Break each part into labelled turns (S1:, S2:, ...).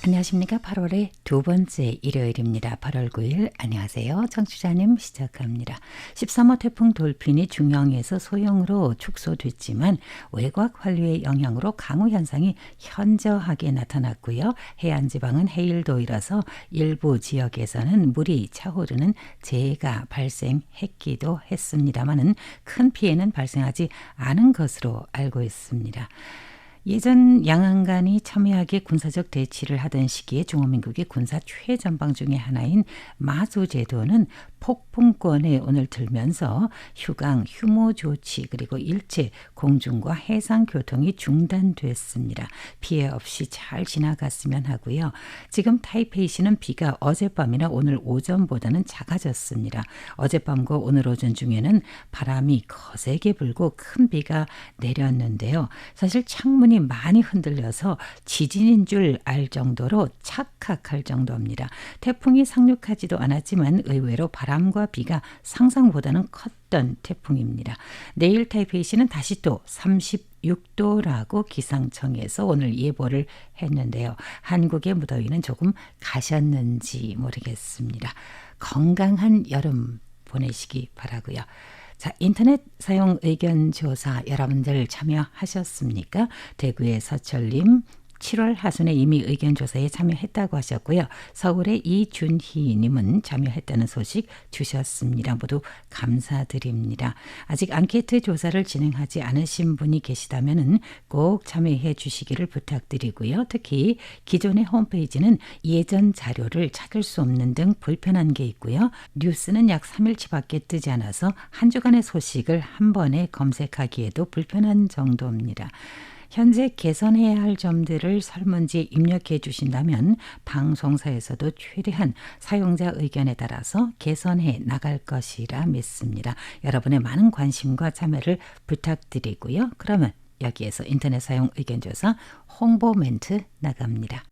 S1: 안녕하십니까. 8월의 두 번째 일요일입니다. 8월 9일 안녕하세요. 청취자님 시작합니다. 13호 태풍 돌핀이 중형에서 소형으로 축소됐지만 외곽 환류의 영향으로 강우 현상이 현저하게 나타났고요. 해안지방은 해일도 일어서 일부 지역에서는 물이 차오르는 재해가 발생했기도 했습니다마는 큰 피해는 발생하지 않은 것으로 알고 있습니다. 예전 양안간이 첨예하게 군사적 대치를 하던 시기에 중화민국의 군사 최전방 중의 하나인 마수제도는 폭풍권에 오늘 들면서 휴강, 휴무 조치 그리고 일체 공중과 해상 교통이 중단됐습니다. 피해 없이 잘 지나갔으면 하고요. 지금 타이페이시는 비가 어젯밤이나 오늘 오전보다는 작아졌습니다. 어젯밤과 오늘 오전 중에는 바람이 거세게 불고 큰 비가 내렸는데요. 사실 창문이 많이 흔들려서 지진인 줄 알 정도로 착각할 정도입니다. 태풍이 상륙하지도 않았지만 의외로 바람과 비가 상상보다는 컸던 태풍입니다. 내일 타이페이시는 다시 또 36도라고 기상청에서 오늘 예보를 했는데요. 한국의 무더위는 조금 가셨는지 모르겠습니다. 건강한 여름 보내시기 바라고요. 자, 인터넷 사용 의견 조사 여러분들 참여하셨습니까? 대구의 서철님 7월 하순에 이미 의견 조사에 참여했다고 하셨고요. 서울의 이준희 님은 참여했다는 소식 주셨습니다. 모두 감사드립니다. 아직 앙케이트 조사를 진행하지 않으신 분이 계시다면 꼭 참여해 주시기를 부탁드리고요. 특히 기존의 홈페이지는 예전 자료를 찾을 수 없는 등 불편한 게 있고요. 뉴스는 약 3일치밖에 뜨지 않아서 한 주간의 소식을 한 번에 검색하기에도 불편한 정도입니다. 현재 개선해야 할 점들을 설문지에 입력해 주신다면 방송사에서도 최대한 사용자 의견에 따라서 개선해 나갈 것이라 믿습니다. 여러분의 많은 관심과 참여를 부탁드리고요. 그러면 여기에서 인터넷 사용 의견 조사 홍보 멘트 나갑니다.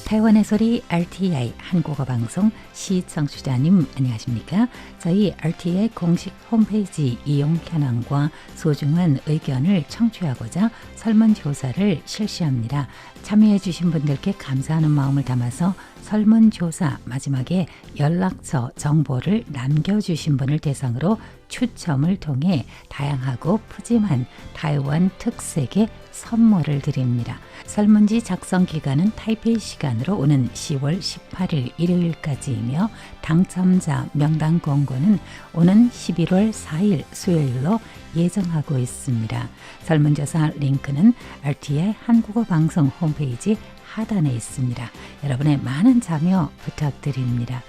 S1: 台湾의 소리 RTI 한국어 방송 시청자님 안녕하십니까? 저희 RTI 공식 홈페이지 이용 현황과 소중한 의견을 청취하고자 설문조사를 실시합니다. 참여해 주신 분들께 감사하는 마음을 담아서 설문조사 마지막에 연락처 정보를 남겨주신 분을 대상으로 추첨을 통해 다양하고 푸짐한台湾특색의 선물을 드립니다. 설문지 작성 기간은 타이페이 시간으로 오는 10월 18일 일요일까지이며 당첨자 명단 공고는 오는 11월 4일 수요일로 예정하고 있습니다. 설문조사 링크는 RTI 한국어 방송 홈페이지 하단에 있습니다. 여러분의 많은 참여 부탁드립니다.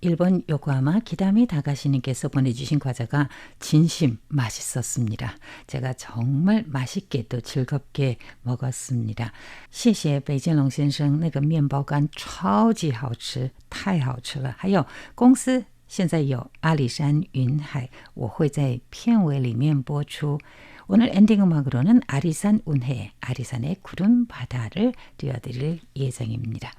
S1: 일본 요코하마 기다미 다가시님께서 보내주신 과자가 진심 맛있었습니다. 제가 정말 맛있게 또 즐겁게 먹었습니다. 谢谢北京龙先生那个面包干超级好吃太好吃了还有公司现在有阿里山云海我会在片尾里面播出 오늘 엔딩 음악으로는 아리산 운해, 아리산의 구름 바다를 띄워드릴 예정입니다.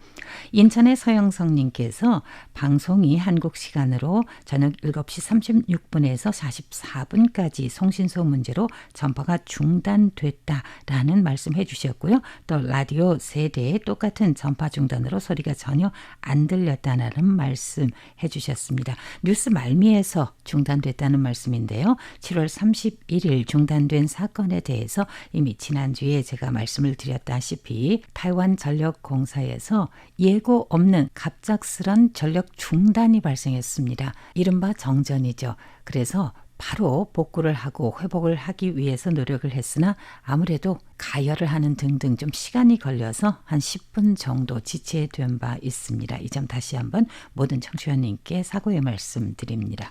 S1: 인천의 서영성님께서 방송이 한국 시간으로 저녁 7시 36분에서 44분까지 송신소 문제로 전파가 중단됐다라는 말씀해 주셨고요. 또 라디오 세대에 똑같은 전파 중단으로 소리가 전혀 안 들렸다는 말씀해 주셨습니다. 뉴스 말미에서 중단됐다는 말씀인데요. 7월 31일 중단된 사건에 대해서 이미 지난주에 제가 말씀을 드렸다시피 타이완 전력공사에서 예고 없는 갑작스런 전력 중단이 발생했습니다. 이른바 정전이죠. 그래서 바로 복구를 하고 회복을 하기 위해서 노력을 했으나 아무래도 가열을 하는 등등 좀 시간이 걸려서 한 10분 정도 지체된 바 있습니다. 이 점 다시 한번 모든 청취자님께 사과의 말씀 드립니다.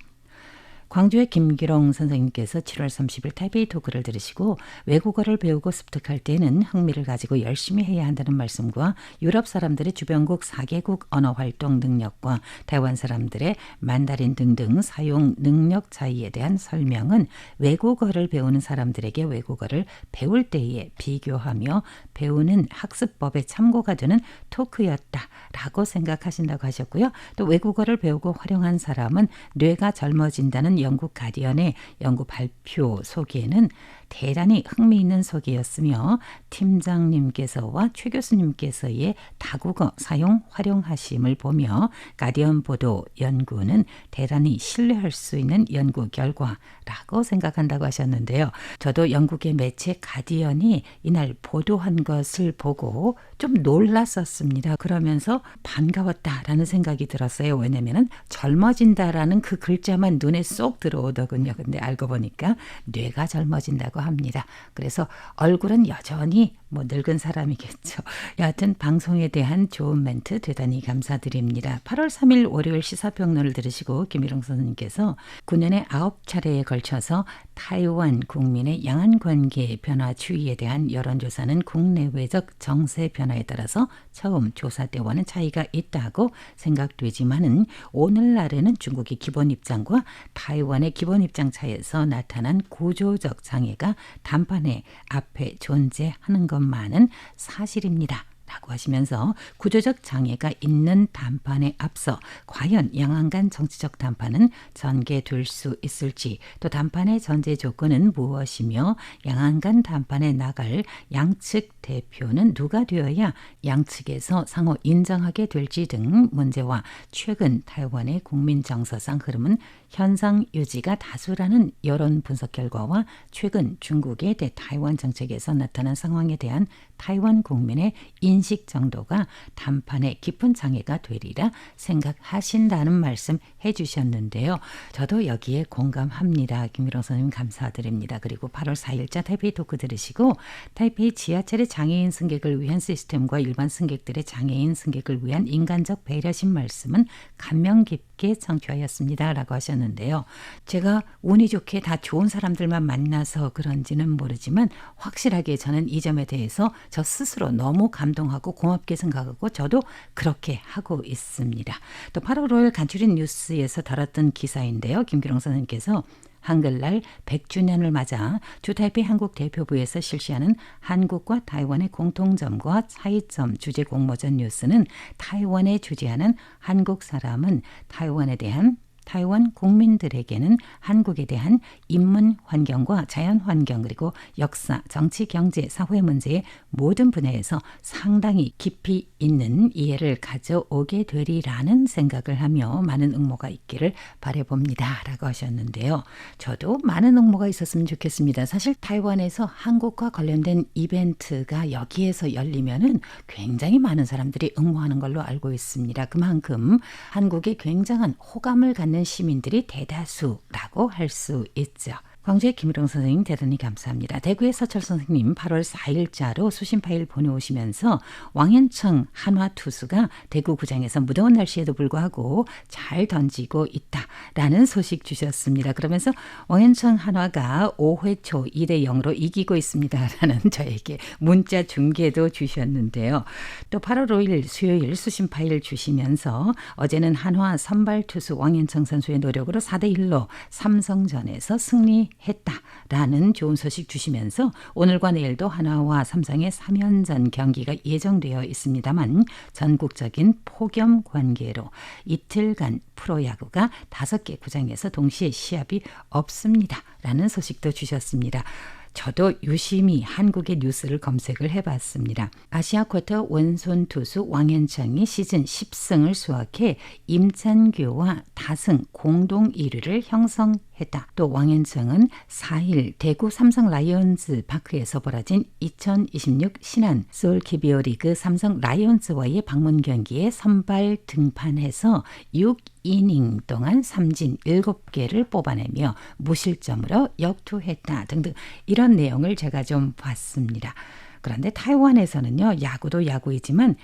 S1: 광주의 김기롱 선생님께서 7월 30일 타이베이 토크를 들으시고 외국어를 배우고 습득할 때는 흥미를 가지고 열심히 해야 한다는 말씀과 유럽 사람들의 주변국 4개국 언어 활동 능력과台湾사람들의 만다린 등등 사용 능력 차이에 대한 설명은 외국어를 배우는 사람들에게 외국어를 배울 때에 비교하며 배우는 학습법에 참고가 되는 토크였다라고 생각하신다고 하셨고요. 또 외국어를 배우고 활용한 사람은 뇌가 젊어진다는 영국 가디언의 연구 발표 소개는 대단히 흥미있는 소개였으며 팀장님께서와 최 교수님께서의 다국어 사용 활용하심을 보며 가디언 보도 연구는 대단히 신뢰할 수 있는 연구 결과라고 생각한다고 하셨는데요. 저도 영국의 매체 가디언이 이날 보도한 것을 보고 좀 놀랐었습니다. 그러면서 반가웠다라는 생각이 들었어요. 왜냐하면 젊어진다라는 그 글자만 눈에 쏙 들어오더군요. 근데 알고 보니까 뇌가 젊어진다고 합니다. 그래서 얼굴은 여전히 늙은 사람이겠죠. 여하튼 방송에 대한 좋은 멘트 대단히 감사드립니다. 8월 3일 월요일 시사평론을 들으시고 김일홍 선생님께서 9년에 9차례에 걸쳐서 타이완 국민의 양안 관계 변화 추이에 대한 여론조사는 국내외적 정세 변화에 따라서 처음 조사 때와는 차이가 있다고 생각되지만은 오늘날에는 중국의 기본 입장과 타이완의 기본 입장 차이에서 나타난 구조적 장애가 단판에 앞에 존재하는 것만은 사실입니다. 라고 하시면서 구조적 장애가 있는 담판에 앞서 과연 양안 간 정치적 담판은 전개될 수 있을지, 또 담판의 전제 조건은 무엇이며 양안 간 담판에 나갈 양측 대표는 누가 되어야 양측에서 상호 인정하게 될지 등 문제와 최근 타이완의 국민 정서상 흐름은 현상 유지가 다수라는 여론 분석 결과와 최근 중국의 대타이완 정책에서 나타난 상황에 대한 타이완 국민의 인식 정도가 담판에 깊은 장애가 되리라 생각하신다는 말씀 해주셨는데요. 저도 여기에 공감합니다. 김일홍 선생님 감사드립니다. 그리고 8월 4일자 타이페이 토크 들으시고 타이페이 지하철의 장애인 승객을 위한 시스템과 일반 승객들의 장애인 승객을 위한 인간적 배려심 말씀은 감명 깊게 청취하였습니다. 라고 하셨는데요. 제가 운이 좋게 다 좋은 사람들만 만나서 그런지는 모르지만 확실하게 저는 이 점에 대해서 저 스스로 너무 감동하고 고맙게 생각하고 저도 그렇게 하고 있습니다. 또 8월 5일 간추린 뉴스에서 다뤘던 기사인데요. 김기롱 선생님께서 한글날 100주년을 맞아 주타이페이 한국 대표부에서 실시하는 한국과 타이완의 공통점과 차이점 주제 공모전 뉴스는 타이완에 주재하는 한국 사람은 타이완 국민들에게는 한국에 대한 인문 환경과 자연 환경 그리고 역사, 정치, 경제, 사회 문제의 모든 분야에서 상당히 깊이 있는 이해를 가져오게 되리라는 생각을 하며 많은 응모가 있기를 바라봅니다. 라고 하셨는데요. 저도 많은 응모가 있었으면 좋겠습니다. 사실 타이완에서 한국과 관련된 이벤트가 여기에서 열리면은 굉장히 많은 사람들이 응모하는 걸로 알고 있습니다. 그만큼 한국에 굉장한 호감을 갖는 시민들이 대다수라고 할 수 있죠. 광주의 김일홍 선생님 대단히 감사합니다. 대구의 서철 선생님 8월 4일자로 수신 파일 보내오시면서 왕현청 한화 투수가 대구 구장에서 무더운 날씨에도 불구하고 잘 던지고 있다라는 소식 주셨습니다. 그러면서 왕현청 한화가 5회 초 2대 0으로 이기고 있습니다라는 저에게 문자 중계도 주셨는데요. 또 8월 5일 수요일 수신 파일 주시면서 어제는 한화 선발 투수 왕현청 선수의 노력으로 4대 1로 삼성전에서 승리했다라는 좋은 소식 주시면서 오늘과 내일도 하나와 삼성의 3연전 경기가 예정되어 있습니다만 전국적인 폭염 관계로 이틀간 프로야구가 5개 구장에서 동시에 시합이 없습니다라는 소식도 주셨습니다. 저도 유심히 한국의 뉴스를 검색을 해봤습니다. 아시아 쿼터 원손 투수 왕현창이 시즌 10승을 수확해 임찬규와 다승 공동 1위를 형성했다. 또 왕현창은 4일 대구 삼성 라이온즈 파크에서 벌어진 2026 신한 서울 KBO 리그 삼성 라이온즈와의 방문 경기에 선발 등판해서 6이닝 동안 삼진 7개를 뽑아내며 무실점으로 역투했다 등등 이런 내용을 제가 좀 봤습니다. 그런데 타이완에서는요. 야구도 야구이지만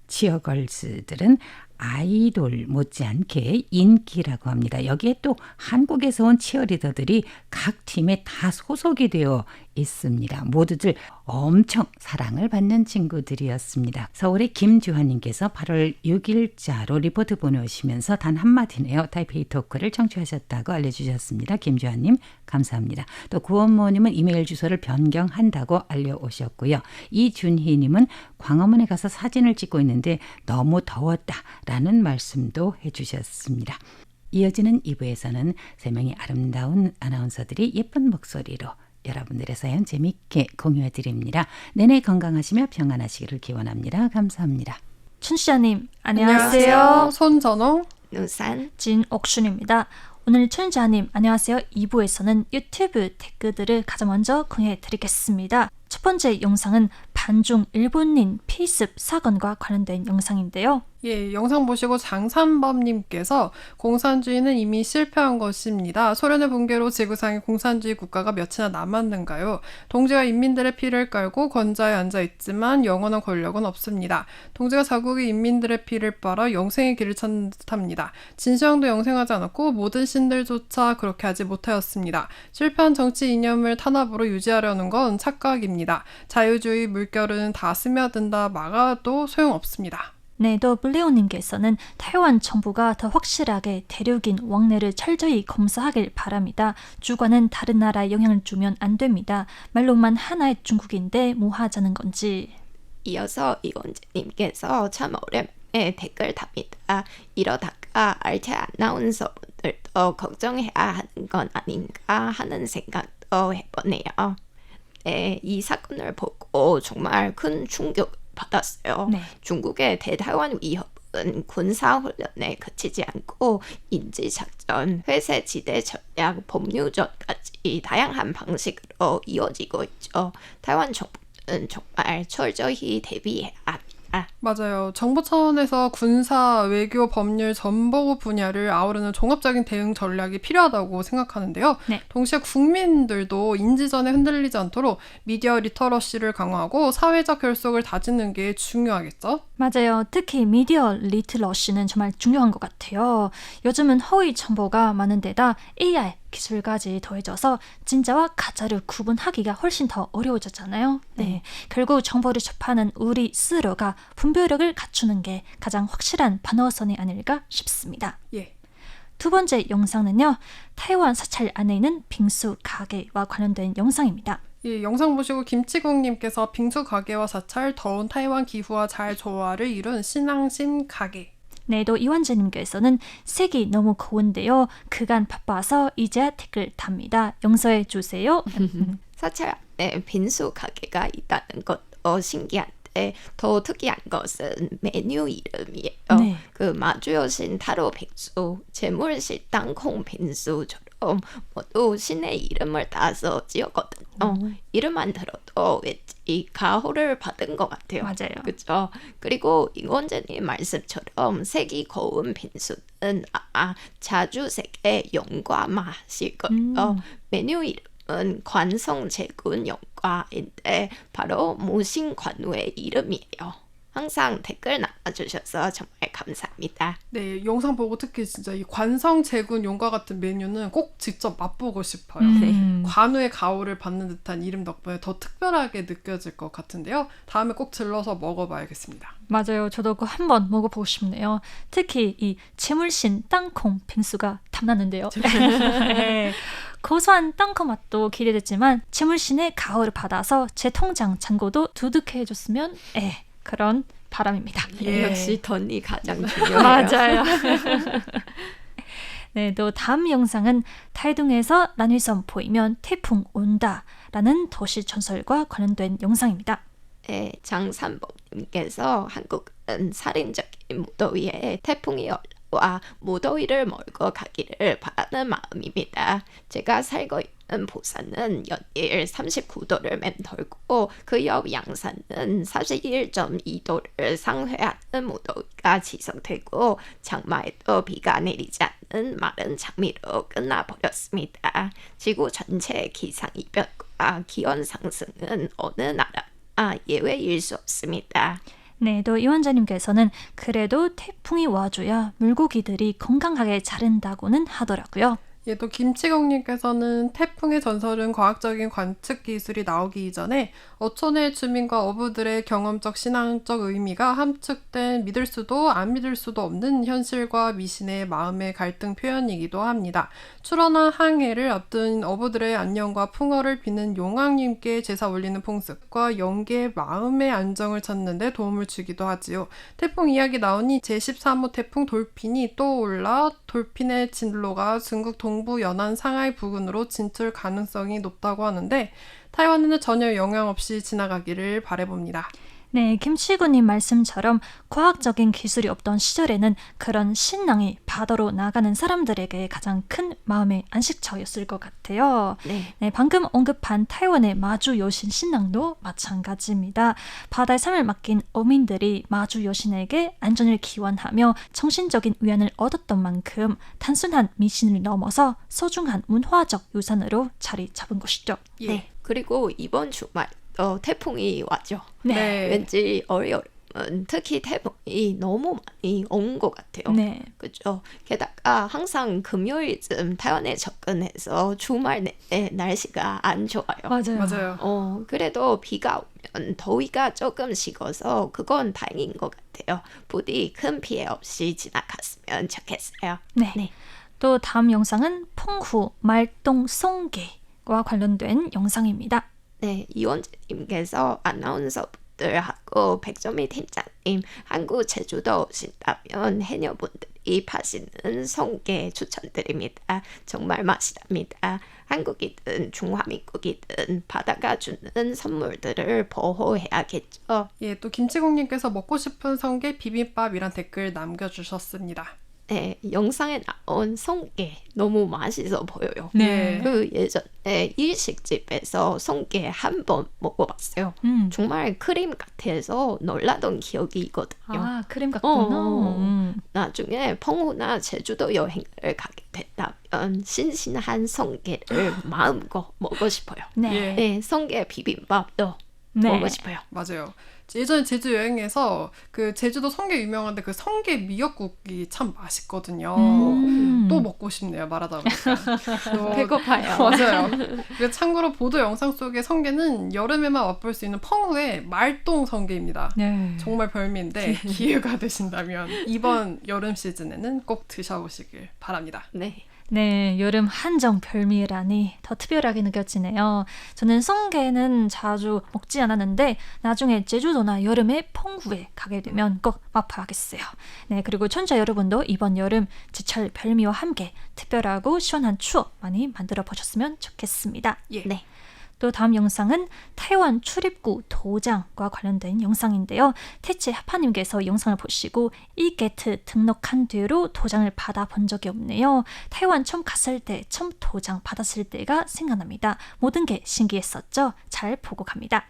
S1: 치어걸즈들은 아이돌 못지않게 인기라고 합니다. 여기에 또 한국에서 온 치어리더들이 각 팀에 다 소속이 되어 있습니다. 모두들 엄청 사랑을 받는 친구들이었습니다. 서울의 김주환님께서 8월 6일자로 리포트 보내오시면서 단 한마디네요. 타이페이 토크를 청취하셨다고 알려주셨습니다. 김주환님 감사합니다. 또 구원모님은 이메일 주소를 변경한다고 알려오셨고요. 이준희님은 광화문에 가서 사진을 찍고 있는데 너무 더웠다라는 말씀도 해주셨습니다. 이어지는 2부에서는 3명의 아름다운 아나운서들이 예쁜 목소리로 여러분들의 사연 재미있게 공유해 드립니다. 내내 건강하시며 평안하시기를 기원합니다. 감사합니다.
S2: 춘자님 안녕하세요.
S3: 손전호,
S4: 누산,
S2: 진옥순입니다. 오늘 춘자님 안녕하세요. 2부에서는 유튜브 댓글들을 가장 먼저 공유해 드리겠습니다. 첫 번째 영상은 반중 일본인 피습 사건과 관련된 영상인데요.
S3: 예, 영상 보시고 장산범님께서 공산주의는 이미 실패한 것입니다. 소련의 붕괴로 지구상에 공산주의 국가가 몇이나 남았는가요? 동지가 인민들의 피를 깔고 권좌에 앉아있지만 영원한 권력은 없습니다. 동지가 자국의 인민들의 피를 빨아 영생의 길을 찾는 듯합니다. 진시황도 영생하지 않았고 모든 신들조차 그렇게 하지 못하였습니다. 실패한 정치 이념을 탄압으로 유지하려는 건 착각입니다. 자유주의 물결은 다 스며든다 막아도 소용없습니다.
S2: 네, 또 블레오님께서는 타이완 정부가 더 확실하게 대륙인 왕래를 철저히 검사하길 바랍니다. 주관은 다른 나라에 영향을 주면 안 됩니다. 말로만 하나의 중국인데 뭐 하자는 건지.
S4: 이어서 이원재님께서 참 오랜만에 댓글 답니다. 이러다가 알체 아나운서분들도 걱정해야 하는 건 아닌가 하는 생각도 해보네요. 네, 이 사건을 보고 정말 큰 충격을 받았어요.
S2: 네.
S4: 중국의 대台湾위협은 군사훈련에 그치지 않고 인지작전, 회세지대 전략, 법률전까지 다양한 방식으로 이어지고 있죠.台湾정부는 정말 철저히 대비해야 합니다.
S3: 맞아요. 정부 차원에서 군사, 외교, 법률, 전보 분야를 아우르는 종합적인 대응 전략이 필요하다고 생각하는데요.
S2: 네.
S3: 동시에 국민들도 인지전에 흔들리지 않도록 미디어 리터러시를 강화하고 사회적 결속을 다지는 게 중요하겠죠?
S2: 맞아요. 특히 미디어 리트러시는 정말 중요한 것 같아요. 요즘은 허위 정보가 많은 데다 AI 기술까지 더해져서 진짜와 가짜를 구분하기가 훨씬 더 어려워졌잖아요. 네, 결국 정보를 접하는 우리 스스로가 분별력을 갖추는 게 가장 확실한 방어선이 아닐까 싶습니다.
S3: 예.
S2: 두 번째 영상은요. 타이완 사찰 안에 있는 빙수 가게와 관련된 영상입니다.
S3: 이 영상 보시고 김치국님께서 빙수 가게와 사찰, 더운 타이완 기후와 잘 조화를 이룬 신앙심 가게.
S2: 네, 또 이완재님께서는 색이 너무 고운데요. 그간 바빠서 이제야 댓글 답니다. 용서해 주세요.
S4: 사찰 안에 빈수 가게가 있다는 것도 신기한데 더 특이한 것은 메뉴 이름이에요.
S2: 네.
S4: 그 마주여신 타로 빙수, 재물실 땅콩 빙수처럼 모두 신의 이름을 따서 지었거든요. 이름만 들어도 왠지 가호를 받은 것 같아요.
S2: 맞아요.
S4: 그렇죠. 그리고 이원재님 말씀처럼 색이 고운 빙수는 자주색의 용과 맛일 거예요. 메뉴 이름은 관성제군 용과인데 바로 무신관우의 이름이에요. 항상 댓글 남겨주셔서 정말 감사합니다.
S3: 네, 영상 보고 특히 진짜 이 관성제군 용과 같은 메뉴는 꼭 직접 맛보고 싶어요. 관우의 가호를 받는 듯한 이름 덕분에 더 특별하게 느껴질 것 같은데요. 다음에 꼭 들러서 먹어봐야겠습니다.
S2: 맞아요. 저도 그거 한번 먹어보고 싶네요. 특히 이 재물신 땅콩 빙수가 탐나는데요. 네. 고소한 땅콩 맛도 기대됐지만 재물신의 가호를 받아서 제 통장 잔고도 두둑해줬으면 그런 바람입니다.
S4: 예. 역시 돈이 가장 중요해요.
S2: 맞아요. 네, 또 다음 영상은 타이둥에서 난위선 보이면 태풍 온다라는 도시 전설과 관련된 영상입니다.
S4: 네, 장산범님께서 한국은 살인적인 무더위에 태풍이 올라와 무더위를 몰고 가기를 바라는 마음입니다. 제가 살고 있는 부산은 연일 39도를 맴돌고 그 옆 양산은 41.2도를 상회하는 무더위가 지속되고 장마에도 비가 내리지 않는 마른 장미로 끝나버렸습니다. 지구 전체의 기상이변과 기온 상승은 어느 나라 예외일 수 없습니다.
S2: 네, 또 이원자님께서는 그래도 태풍이 와줘야 물고기들이 건강하게 자른다고는 하더라고요.
S3: 예, 또 김치국님께서는 태풍의 전설은 과학적인 관측 기술이 나오기 이전에 어촌의 주민과 어부들의 경험적 신앙적 의미가 함축된 믿을 수도 안 믿을 수도 없는 현실과 미신의 마음의 갈등 표현이기도 합니다. 출원한 항해를 앞둔 어부들의 안녕과 풍어를 비는 용왕님께 제사 올리는 풍습과 영계의 마음의 안정을 찾는 데 도움을 주기도 하지요. 태풍 이야기 나오니 제13호 태풍 돌핀이 떠올라 돌핀의 진로가 중국 동부 연안 상하이 부근으로 진출 가능성이 높다고 하는데 타이완에는 전혀 영향 없이 지나가기를 바라봅니다.
S2: 네, 김치구님 말씀처럼 과학적인 기술이 없던 시절에는 그런 신앙이 바다로 나가는 사람들에게 가장 큰 마음의 안식처였을 것 같아요.
S4: 네.
S2: 네, 방금 언급한 타이완의 마주 여신 신앙도 마찬가지입니다. 바다의 삶을 맡긴 어민들이 마주 여신에게 안전을 기원하며 정신적인 위안을 얻었던 만큼 단순한 미신을 넘어서 소중한 문화적 유산으로 자리 잡은 것이죠.
S3: 예.
S4: 네. 그리고 이번 주말 태풍이 왔죠.
S3: 네.
S4: 왠지 올여름은 특히 태풍이 너무 많이 온 것 같아요.
S2: 네.
S4: 그죠? 게다가 항상 금요일쯤 타이완에 접근해서 주말 내내 날씨가 안 좋아요.
S2: 맞아요.
S3: 맞아요.
S4: 그래도 비가 오면 더위가 조금 식어서 그건 다행인 것 같아요. 부디 큰 피해 없이 지나갔으면 좋겠어요.
S2: 네.
S4: 네.
S2: 또 다음 영상은 풍후 말동 송개와 관련된 영상입니다.
S4: 네, 이원재님께서 아나운서분들하고 백점희 팀장님 한국 제주도 오신다면 해녀분들이 파시는 송게 추천드립니다. 정말 맛있답니다. 한국이든 중화민국이든 바다가 주는 선물들을 보호해야겠죠.
S3: 예, 또 김치국님께서 먹고 싶은 성게 비빔밥이란 댓글 남겨주셨습니다.
S4: 네, 영상에 나온 송게 너무 맛있어 보여요.
S2: 네.
S4: 그 예전에 일식집에서 송게 한 번 먹어봤어요. 정말 크림 같아서 놀라던 기억이 있거든요.
S2: 아, 크림 같구나.
S4: 나중에 펑후나 제주도 여행을 가게 된다면 신신한 송게를 마음껏 먹고 싶어요.
S2: 네.
S3: 예.
S4: 네, 송게 비빔밥도
S2: 네.
S4: 먹고 싶어요.
S3: 맞아요. 예전에 제주 여행에서 그 제주도 성게 유명한데 그 성게 미역국이 참 맛있거든요. 또 먹고 싶네요. 말하다 보니까. 또-
S4: 배고파요.
S3: 맞아요. 그리고 참고로 보도 영상 속의 성게는 여름에만 맛볼 수 있는 펑후의 말동 성게입니다.
S2: 네.
S3: 정말 별미인데 기회가 되신다면 이번 여름 시즌에는 꼭 드셔보시길 바랍니다.
S4: 네.
S2: 네, 여름 한정 별미라니 더 특별하게 느껴지네요. 저는 송게는 자주 먹지 않았는데 나중에 제주도나 여름에 펑후에 가게 되면 꼭 맛봐야겠어요. 네, 그리고 청취자 여러분도 이번 여름 제철 별미와 함께 특별하고 시원한 추억 많이 만들어 보셨으면 좋겠습니다.
S3: 예.
S4: 네.
S2: 또 다음 영상은 타이완 출입구 도장과 관련된 영상인데요. 태치 하파님께서 영상을 보시고 이게트 등록한 뒤로 도장을 받아본 적이 없네요. 타이완 처음 갔을 때 처음 도장 받았을 때가 생각납니다. 모든 게 신기했었죠. 잘 보고 갑니다.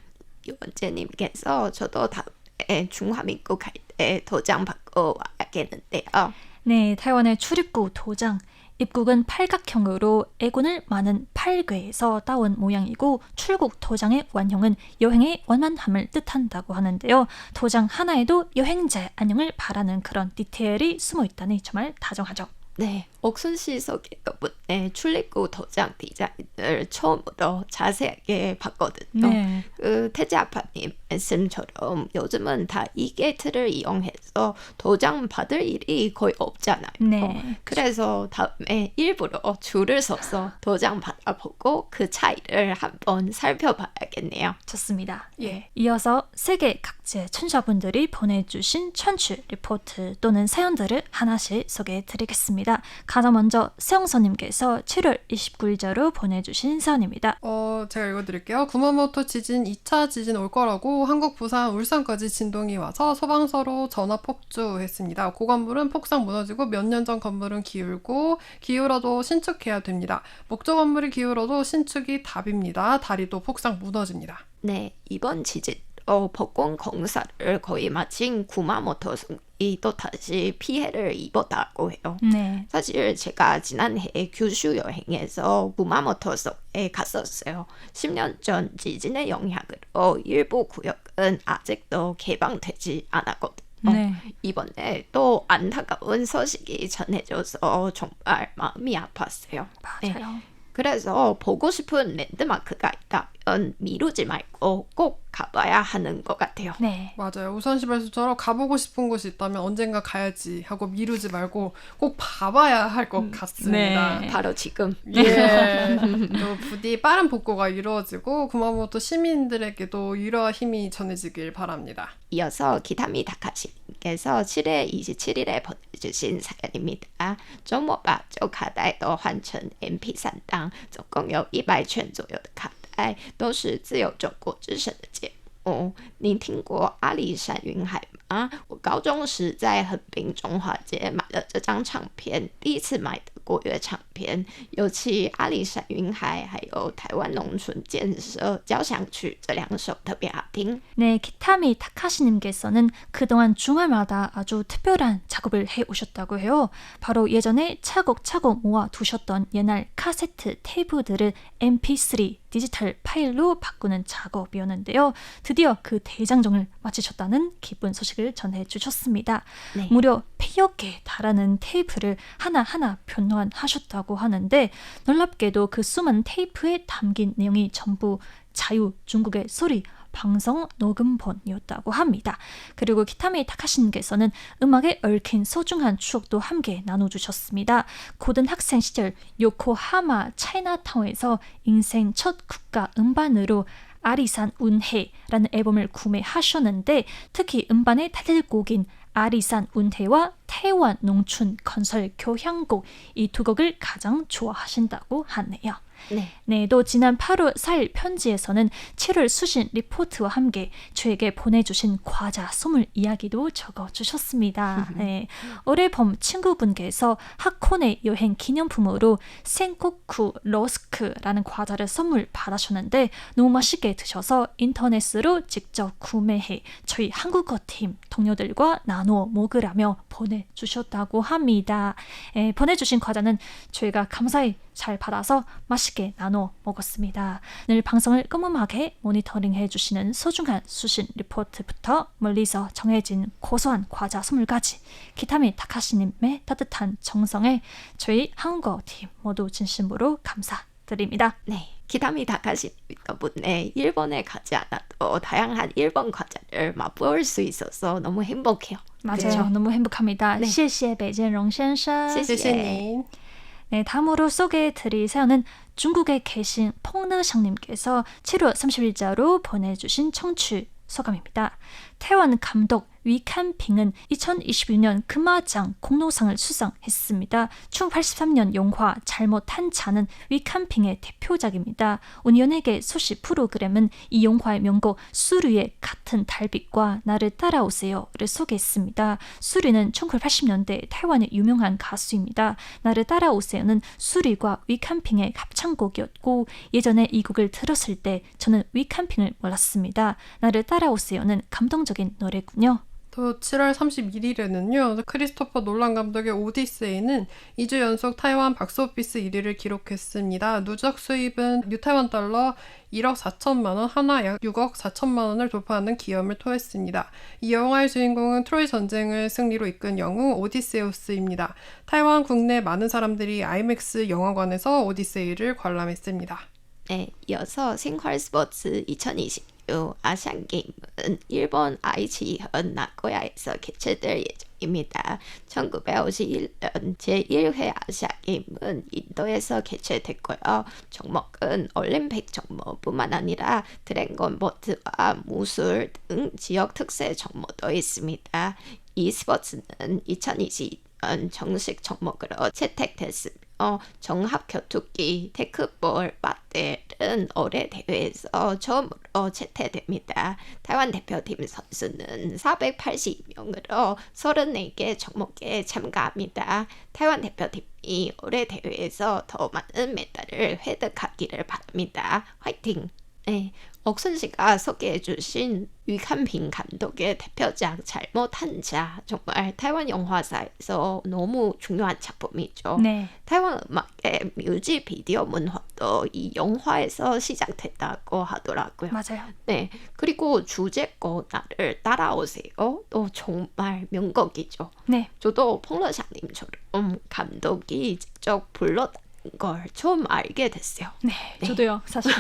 S4: 이원재님께서 저도 다음에 중화민국 갈 때 도장 받고 와야겠는데요.
S2: 네, 타이완의 출입구 도장. 입국은 팔각형으로 애군을 많은 팔괘에서 따온 모양이고 출국 도장의 완형은 여행의 원만함을 뜻한다고 하는데요. 도장 하나에도 여행자의 안녕을 바라는 그런 디테일이 숨어 있다니 정말 다정하죠.
S4: 네, 옥순씨 소개 덕분에 출입구 도장 디자인을 처음으로 자세하게 봤거든요.
S2: 네.
S4: 그 태지 아빠님 말씀처럼 요즘은 다 이게이트를 이용해서 도장 받을 일이 거의 없잖아요.
S2: 네.
S4: 그래서 다음에 일부러 줄을 서서 도장 받아보고 그 차이를 한번 살펴봐야겠네요.
S2: 좋습니다.
S3: 예.
S2: 이어서 세계 각지의 청취자분들이 보내주신 청취 리포트 또는 사연들을 하나씩 소개해드리겠습니다. 가장 먼저 세영선님께서 7월 29일자로 보내주신 사연입니다.
S3: 제가 읽어드릴게요. 구마모토 지진 2차 지진 올 거라고 한국, 부산, 울산까지 진동이 와서 소방서로 전화 폭주했습니다. 고건물은 폭삭 무너지고 몇 년 전 건물은 기울어도 신축해야 됩니다. 목조 건물이 기울어도 신축이 답입니다. 다리도 폭삭 무너집니다.
S4: 네, 이번 지진으로 복권 공사를 거의 마친 구마모토 성이 또 다시 피해를 입었다고 해요.
S2: 네.
S4: 사실 제가 지난해 규슈 여행에서 구마모토 성에 갔었어요. 10년 전 지진의 영향으로 일부 구역은 아직도 개방되지 않았거든요.
S2: 네.
S4: 이번에 또 안타까운 소식이 전해져서 정말 마음이 아팠어요.
S2: 맞아요.
S4: 그래서 보고 싶은 랜드마크가 있다면 미루지 말고 꼭 가봐야 하는 것 같아요.
S2: 네.
S3: 맞아요. 우선시발수처럼 가보고 싶은 곳이 있다면 언젠가 가야지 하고 미루지 말고 꼭 봐봐야 할 것 같습니다.
S2: 네.
S4: 바로 지금.
S3: 예. 또 부디 빠른 복구가 이루어지고 구마모토 시민들에게도 위로와 힘이 전해지길 바랍니다.
S4: 이어서 기타미 다카시님께서 7월 27일에 보내주신 사연입니다. 周末把就卡带都换成 MP3 档，总共有100卷左右的卡带，都是自由中国之声的节目。您听过阿里山云海吗？我高中时在横滨中华街买了这张唱片，第一次买的国乐唱片，尤其阿里山云海还有台湾农村建设交响曲这2首特别好听。
S2: 네, 기타미 타카시님께서는 그동안 주말마다 아주 특별한 작업을 해오셨다고 해요. 바로 예전에 차곡차곡 모아두셨던 옛날 카세트 테이프들을 MP3 디지털 파일로 바꾸는 작업이었는데요. 드디어 그 대장정을 마치셨다는 기쁜 소식을 전해주셨습니다.
S4: 네.
S2: 무려 100여 개에 달하는 테이프를 하나하나 변환하셨다고 하는데 놀랍게도 그 수많은 테이프에 담긴 내용이 전부 자유 중국의 소리 방송 녹음본이었다고 합니다. 그리고 키타미 타카시님께서는 음악에 얽힌 소중한 추억도 함께 나눠주셨습니다. 고등학생 시절 요코하마 차이나타운에서 인생 첫 국가 음반으로 아리산 운해라는 앨범을 구매하셨는데 특히 음반의 타이틀곡인 아리산 운해와 태완 농촌 건설 교향곡 이 두 곡을 가장 좋아하신다고 하네요.
S4: 네.
S2: 네, 또 지난 8월 4일 편지에서는 7월 수신 리포트와 함께 저에게 보내주신 과자 선물 이야기도 적어주셨습니다. 네, 올해 봄 친구분께서 하코네 여행 기념품으로 센코쿠 러스크라는 과자를 선물 받으셨는데 너무 맛있게 드셔서 인터넷으로 직접 구매해 저희 한국어 팀 동료들과 나누어 먹으라며 보내주셨다고 합니다. 보내주신 과자는 저희가 감사히 잘 받아서 맛있게 나눠 먹었습니다. 늘 방송을 꼼꼼하게 모니터링해 주시는 소중한 수신 리포트부터 멀리서 정해진 고소한 과자 선물까지 기타미 타카시님의 따뜻한 정성에 저희 한국어 팀 모두 진심으로 감사드립니다.
S4: 네. 기타미 다카시 덕분에 일본에 가지 않아도 다양한 일본 과자를 맛볼 수 있어서 너무 행복해요.
S2: 맞아요.
S4: 그렇죠?
S2: 너무 행복합니다.
S4: 네.
S2: 谢谢北见荣先生.
S4: 谢谢。
S3: 시시님.
S2: 네, 다음으로 소개해드릴 사연은 중국에 계신 펑느샹님께서 7월 30일자로 보내주신 청취 소감입니다. 태완 감독 위칸핑은 2021년 금화장 공로상을 수상했습니다. 1983년 영화 잘못한 자는 위칸핑의 대표작입니다. 온 연예계 소식 프로그램은 이 영화의 명곡 수리의 같은 달빛과 나를 따라오세요를 소개했습니다. 수리는 1980년대 태완의 유명한 가수입니다. 나를 따라오세요는 수리과 위칸핑의 합창곡이었고 예전에 이 곡을 들었을 때 저는 위칸핑을 몰랐습니다. 나를 따라오세요는 감동적인 노래군요.
S3: 또 7월 31일에는요. 크리스토퍼 놀란 감독의 오디세이는 2주 연속 타이완 박스오피스 1위를 기록했습니다. 누적 수입은 뉴타이완 달러 1억 4천만 원, 하나 약 6억 4천만 원을 돌파하는 기염을 토했습니다. 이 영화의 주인공은 트로이 전쟁을 승리로 이끈 영웅 오디세우스입니다. 타이완 국내 많은 사람들이 아이맥스 영화관에서 오디세이를 관람했습니다.
S4: 네, 이어서 생활 스포츠 2026 아시안게임은 일본 아이치현 나고야에서 개최될 예정입니다. 1951년 제1회 아시안게임은 인도에서 개최됐고요. 종목은 올림픽 종목뿐만 아니라 드래곤 보트와 무술 등 지역 특색 종목도 있습니다. 이 스포츠는 2022년 정식 종목으로 채택됐습니다. 종합격투기, 테크볼, 맞대는 올해 대회에서 처음으로 채택됩니다. 타이완 대표팀 선수는 482명으로 34개 종목에 참가합니다. 타이완 대표팀이 올해 대회에서 더 많은 메달을 획득하기를 바랍니다. 화이팅! 네, 억순 씨가 소개해 주신 위칸빈 감독의 대표작 잘못한 자, 정말 타이완 영화사에서 너무 중요한 작품이죠.
S2: 네.
S4: 타이완 음악의 뮤직비디오 문화도 이 영화에서 시작됐다고 하더라고요.
S2: 맞아요.
S4: 네, 그리고 주제곡 나를 따라오세요. 또 정말 명곡이죠.
S2: 네.
S4: 저도 펑러샤님처럼 감독이 직접 불렀다는 걸 처음 알게 됐어요.
S2: 네. 저도요, 사실.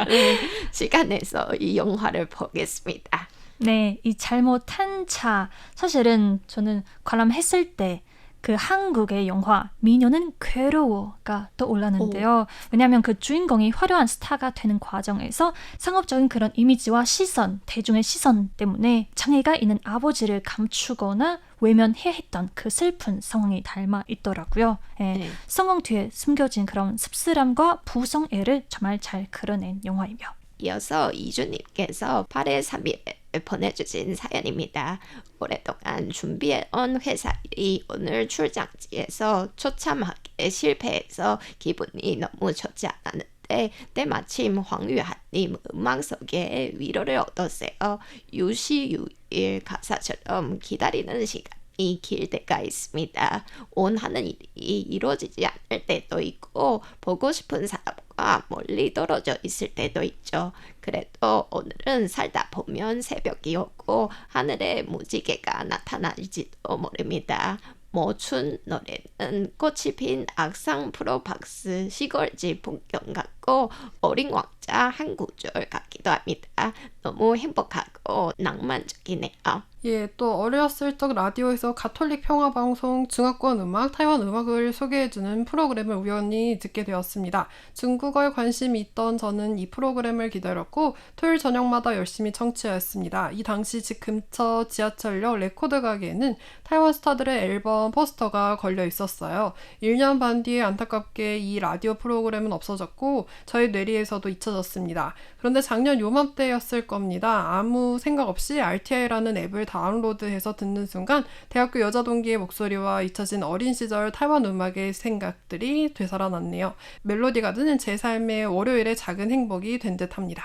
S4: 네, 시간 내서 이 영화를 보겠습니다.
S2: 네, 이 잘못한 차. 사실은 저는 관람했을 때 그 한국의 영화 미녀는 괴로워가 떠올랐는데요. 왜냐하면 그 주인공이 화려한 스타가 되는 과정에서 상업적인 그런 이미지와 시선, 대중의 시선 때문에 장애가 있는 아버지를 감추거나 외면해야 했던 그 슬픈 상황이 닮아 있더라고요. 예,
S4: 네.
S2: 성공 뒤에 숨겨진 그런 씁쓸함과 부성애를 정말 잘 그려낸 영화이며.
S4: 이어서 이주님께서 8월 3일에 보내주신 사연입니다. 오랫동안 준비해온 회사 일이 오늘 출장지에서 초참하게 실패해서 기분이 너무 좋지 않았는데 때마침 황유한님 음악 속에 위로를 얻었어요. 유시유일 가사처럼 기다리는 시간이 길 때가 있습니다. 원하는 일이 이루어지지 않을 때도 있고 보고 싶은 사람과 멀리 떨어져 있을 때도 있죠. 그래도 오늘은 살다 보면 새벽이 오고 하늘에 무지개가 나타날지도 모릅니다. 모춘 노래는 꽃이 핀 악상 프로박스 시골집 풍경 같고 어린 왕자 한 구절 같기도 합니다. 너무 행복하고 낭만적이네요.
S3: 예, 또 어렸을 적 라디오에서 가톨릭 평화방송 중화권 음악, 타이완 음악을 소개해주는 프로그램을 우연히 듣게 되었습니다. 중국어에 관심이 있던 저는 이 프로그램을 기다렸고 토요일 저녁마다 열심히 청취하였습니다. 이 당시 집 근처 지하철역 레코드 가게에는 타이완 스타들의 앨범 포스터가 걸려 있었어요. 1년 반 뒤에 안타깝게 이 라디오 프로그램은 없어졌고 저희 뇌리에서도 잊혀졌습니다. 그런데 작년 요맘때였을 겁니다. 아무 생각 없이 RTI라는 앱을 다운로드해서 듣는 순간 대학교 여자 동기의 목소리와 잊혀진 어린 시절 타이완 음악의 생각들이 되살아났네요. 멜로디가 드는 제 삶의 월요일의 작은 행복이 된 듯합니다.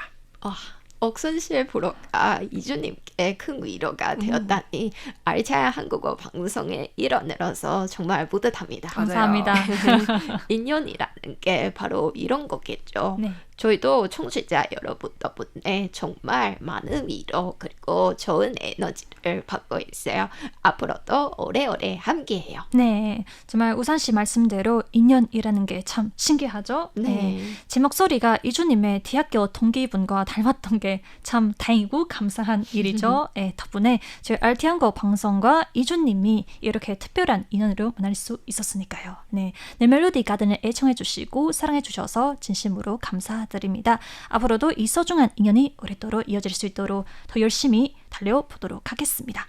S4: 억순 씨의 불어가 이주님께 큰 위로가 되었다니 알차야 한국어 방송의 일원으로서 정말 뿌듯합니다.
S2: 감사합니다.
S4: 인연이라는 게 바로 이런 거겠죠.
S2: 네.
S4: 저희도 청취자 여러분 덕분에 정말 많은 위로 그리고 좋은 에너지를 받고 있어요. 앞으로도 오래오래 함께해요.
S2: 네, 정말 우산 씨 말씀대로 인연이라는 게 참 신기하죠?
S4: 네.
S2: 제 목소리가 이주님의 대학교 동기분과 닮았던 게 참 다행이고 감사한 일이죠. 네, 덕분에 저희 RT 한국 방송과 이주님이 이렇게 특별한 인연으로 만날 수 있었으니까요. 네, 내 멜로디 가든을 애청해 주시고 사랑해 주셔서 진심으로 감사드립니다. 앞으로도 이 소중한 인연이 오랫도록 이어질 수 있도록 더 열심히 달려보도록 하겠습니다.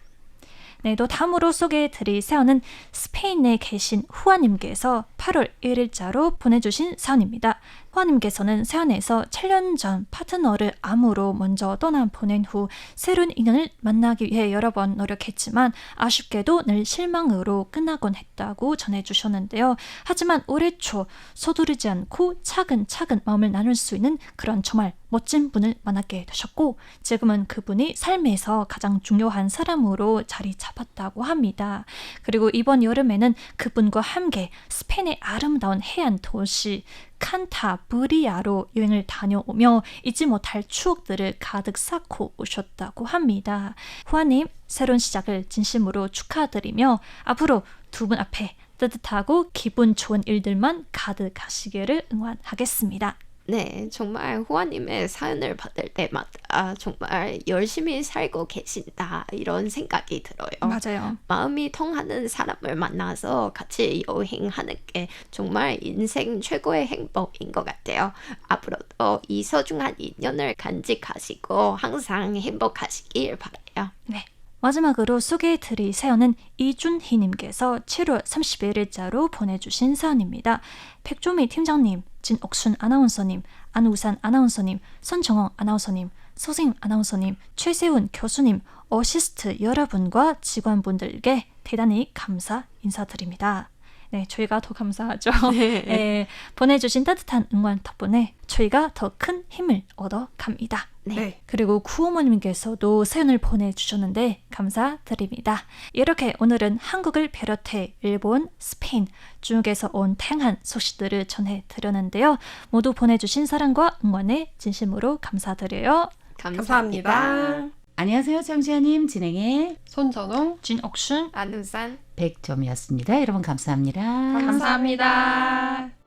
S2: 네, 또 다음으로 소개해드릴 사연은 스페인에 계신 후아님께서 8월 1일자로 보내주신 사연입니다. 후아님께서는 사연에서 7년 전 파트너를 암으로 먼저 떠나보낸 후 새로운 인연을 만나기 위해 여러 번 노력했지만 아쉽게도 늘 실망으로 끝나곤 했다고 전해주셨는데요. 하지만 올해 초 서두르지 않고 차근차근 마음을 나눌 수 있는 그런 정말 멋진 분을 만나게 되셨고 지금은 그분이 삶에서 가장 중요한 사람으로 자리 잡았다고 합니다. 그리고 이번 여름에는 그분과 함께 스페인의 아름다운 해안 도시 칸타브리아로 여행을 다녀오며 잊지 못할 추억들을 가득 쌓고 오셨다고 합니다. 후아님, 새로운 시작을 진심으로 축하드리며 앞으로 두 분 앞에 뜨뜻하고 기분 좋은 일들만 가득하시기를 응원하겠습니다.
S4: 네, 정말 후아님의 사연을 받을 때마다 정말 열심히 살고 계신다 이런 생각이 들어요.
S2: 맞아요.
S4: 마음이 통하는 사람을 만나서 같이 여행하는 게 정말 인생 최고의 행복인 것 같아요. 앞으로도 이 소중한 인연을 간직하시고 항상 행복하시길 바라요.
S2: 네. 마지막으로 소개해드릴 사연은 이준희님께서 7월 31일자로 보내주신 사연입니다. 백조미 팀장님, 진옥순 아나운서님, 안우산 아나운서님, 손정영 아나운서님, 서생 아나운서님, 최세훈 교수님, 어시스트 여러분과 직원분들께 대단히 감사 인사드립니다. 네, 저희가 더 감사하죠. 네, 보내주신 따뜻한 응원 덕분에 저희가 더 큰 힘을 얻어갑니다.
S3: 네.
S2: 그리고 구어머님께서도 사연을 보내주셨는데 감사드립니다. 이렇게 오늘은 한국을 비롯해 일본, 스페인, 중국에서 온 다양한 소식들을 전해드렸는데요. 모두 보내주신 사랑과 응원에 진심으로 감사드려요.
S3: 감사합니다.
S1: 안녕하세요, 정지아님. 진행의
S3: 손전웅.
S2: 진옥순
S4: 안우산
S1: 100점이었습니다. 여러분 감사합니다.
S3: 감사합니다.